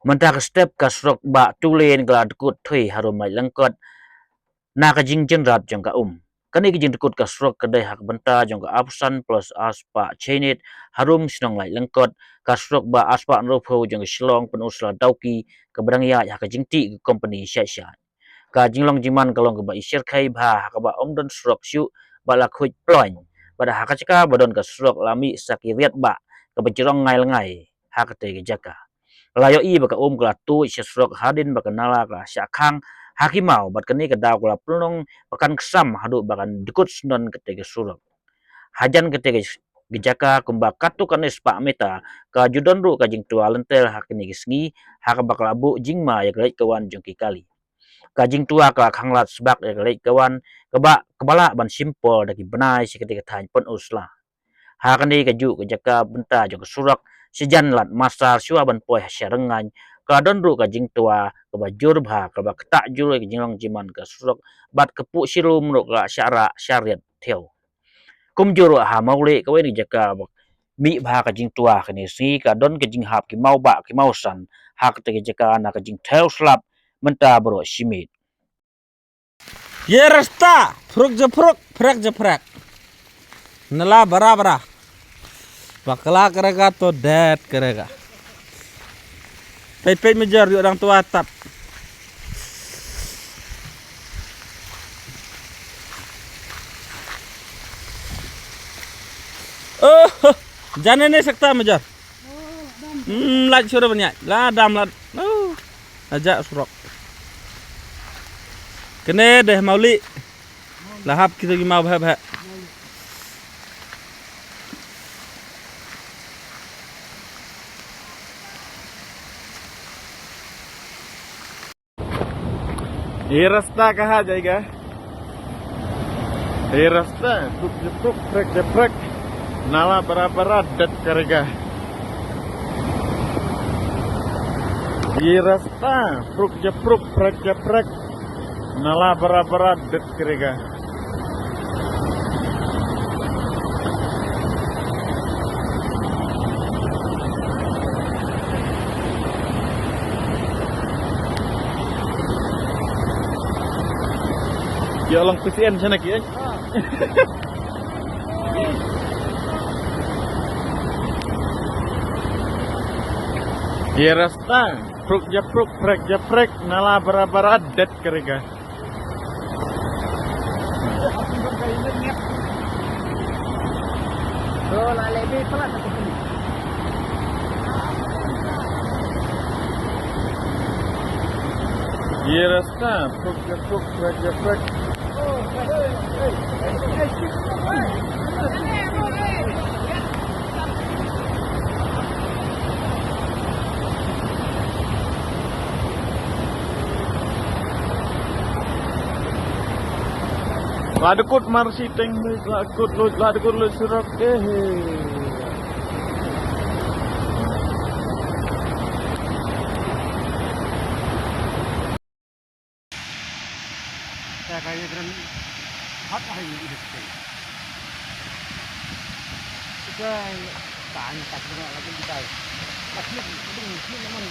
Mentak step kasrok ba tulen glad kut thui harum mai langkot na ka jing jen rat jong ka kani ki jing kut kasrok kedai hak benta jong ka absan plus aspa chenit harum sinong lai langkot kasrok ba aspa nropho jong silong penusla dauki ke bedang ya hak jing ti company sha sha ka jinglong jiman kalong ka ba isir khai ba hak ba omdon srok syu ba la khuj ploin pada hak chaka badon ka srok lami sakiriat ba ka bajrong ngai langai hak te jaka layo i baka kala tu sesrok hadin baka nala ka syakang hakimau bat kani ka daw kala plunong bakan kesam hadu bakan dikut snon ketege surok hajan ketege gejaka kumba katu kanis pa meta ka judon ru ka jing tua lentel hakini gisngi hak bakal abu jingma ya gelai kawan jongki kali ka jing tua ka khanglat sebak ya gelai kawan keba kebala ban simpol daki benai si ketege thain pon usla hakani ka ju gejaka benta jong surak sejan lat masar syua ban poi syarengan ka don ru ka jing tua ka bajur bha ka ba kta jur ka jinglong jiman ka surok bat kepu sirum ru ka syara syariat theo kum jur ha maule ka wen jaka mi bha ka jing tua ka ni si ka don ka jing hap ki mau ba ki mau san hak te jaka na ka jing theo slap menta bro simit ये रास्ता फ्रुक जफरक नला बरा बकला करेगा तो डेट करेगा पे मेजर orang tua tap जाने नहीं सकता मेजर लाज सुर banyak lah dam lah ajak surok kene deh mauli lahap kita gi mau bha ये रास्ता कहाँ जाएगा ये रास्ता टुक जफरक नाला बरा डट करेगा ये रास्ता टुक जफरक नाला बरा डट करेगा Ya lang PCN sana ki. ये रास्ता फ्रुक जफरक नाला बरा डट करेगा ये रास्ता फ्रुक जफरक Ladukut marsi teng ladukut lu surak kaya kan hot hay industry kita tak lagi kita tapi ini naman